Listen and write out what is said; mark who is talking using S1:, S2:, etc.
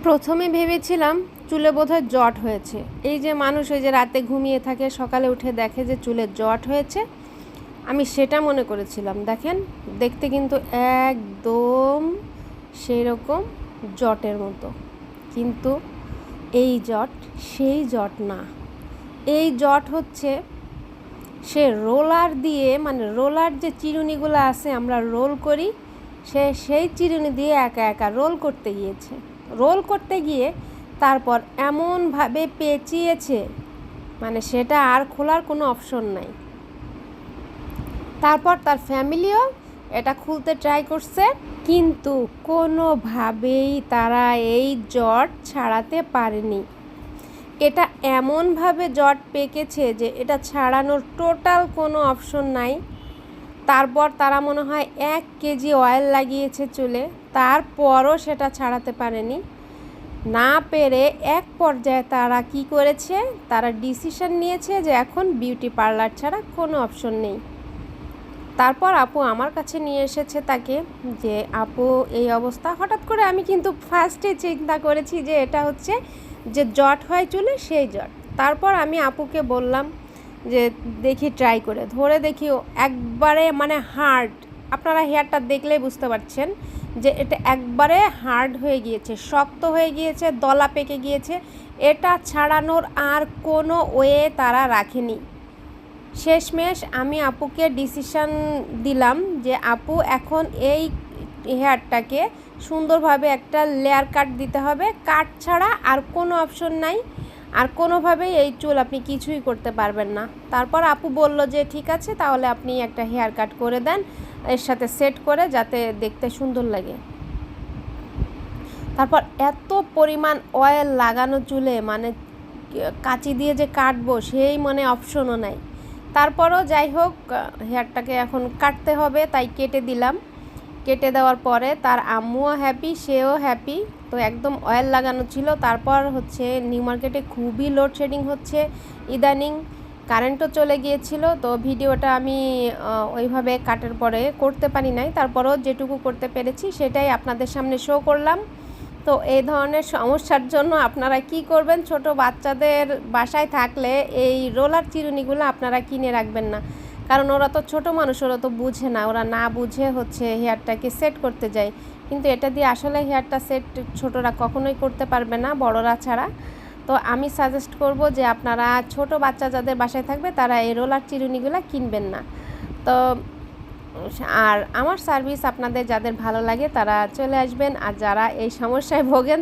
S1: প্রথমে ভেবেছিলাম চুলে বোধহয় জট হয়েছে। এই যে মানুষ ওই যে রাতে ঘুমিয়ে থাকে, সকালে উঠে দেখে যে চুলে জট হয়েছে, আমি সেটা মনে করেছিলাম। দেখেন, দেখতে কিন্তু একদম সেই রকম জটের মতো, কিন্তু এই জট সেই জট না। এই জট হচ্ছে সে রোলার দিয়ে, মানে রোলার যে চিরুনিগুলো আছে আমরা রোল করি, সেই চিরুনি দিয়ে একা একা রোল করতে গিয়ে তারপর এমনভাবে পেঁচিয়েছে, মানে সেটা আর খোলার কোনো অপশন নাই। তারপর তার ফ্যামিলিও এটা খুলতে ট্রাই করছে, কিন্তু কোনোভাবেই তারা এই জট ছাড়াতে পারেনি। এটা এমনভাবে জট পেকেছে যে এটা ছাড়ানোর টোটাল কোনো অপশন নাই। তারপর তারা মনে হয় 1 কেজি অয়েল লাগিয়েছে চুলে, তারপরও সেটা ছাড়াতে পারেনি। না পেরে এক পর্যায়ে তারা কি করেছে, তারা ডিসিশন নিয়েছে যে এখন বিউটি পার্লার ছাড়া কোনো অপশন নেই। তারপর আপু আমার কাছে নিয়ে এসেছে তাকে, যে আপু এই অবস্থা। হঠাৎ করে আমি কিন্তু ফার্স্টে চিন্তা করেছি যে এটা হচ্ছে যে জট হয় চুলে, সেই জট। তারপর আমি আপুকে বললাম যে দেখি ট্রাই করে ধরে দেখি, একবারে মানে হার্ড। আপনারা হেয়ারটা দেখলেই বুঝতে পারছেন যে এটা একবারে হার্ড হয়ে গিয়েছে, শক্ত হয়ে গিয়েছে, দলা পেকে গিয়েছে। এটা ছাড়ানোর আর কোনো ওয়ে তারা রাখেনি। শেষমেশ আমি আপুকে ডিসিশন দিলাম যে আপু এখন এই হেয়ারটাকে সুন্দরভাবে একটা লেয়ার কাট দিতে হবে। কাট ছাড়া আর কোনো অপশন নাই, আর কোনোভাবেই এই চুল আপনি কিছুই করতে পারবেন না। তারপর আপু বলল যে ঠিক আছে, তাহলে আপনি একটা হেয়ার কাট করে দেন এর সাথে সেট করে, যাতে দেখতে সুন্দর লাগে। তারপর এত পরিমাণ অয়েল লাগানো চুলে, মানে কাঁচি দিয়ে যে কাটবো সেই মানে অপশনও নাই। তারপরও যাই হোক, হেয়ারটাকে এখন কাটতে হবে, তাই কেটে দিলাম। কেটে দেওয়ার পরে তার আম্মুও হ্যাপি, সেও হ্যাপি। তো একদম অয়েল লাগানো ছিল। তারপর হচ্ছে নিউ মার্কেটে খুবই লোডশেডিং হচ্ছে ইদানিং, কারেন্টও চলে গিয়েছিল। তো ভিডিওটা আমি ওইভাবে কাটার পরে করতে পারি নাই, তারপরও যেটুকু করতে পেরেছি সেটাই আপনাদের সামনে শো করলাম। তো এই ধরনের সমস্যার জন্য আপনারা কি করবেন, ছোট বাচ্চাদের বাসায় থাকলে এই রোলার চিরুনিগুলো আপনারা কিনে রাখবেন না, কারণ ওরা তো ছোট মানুষ, ওরা তো বুঝে না, ওরা না বুঝে হচ্ছে হেয়ারটাকে সেট করতে যায়। কিন্তু এটা দিয়ে আসলে হেয়ারটা সেট ছোটরা কখনোই করতে পারবে না, বড়রা ছাড়া। তো আমি সাজেস্ট করব যে আপনারা ছোট বাচ্চা যাদের বাসায় থাকবে তারা এই রোলার চিরুনিগুলো কিনবেন না। তো আর আমার সার্ভিস আপনাদের যাদের ভালো লাগে তারা চলে আসবেন, আর যারা এই সমস্যায় ভোগেন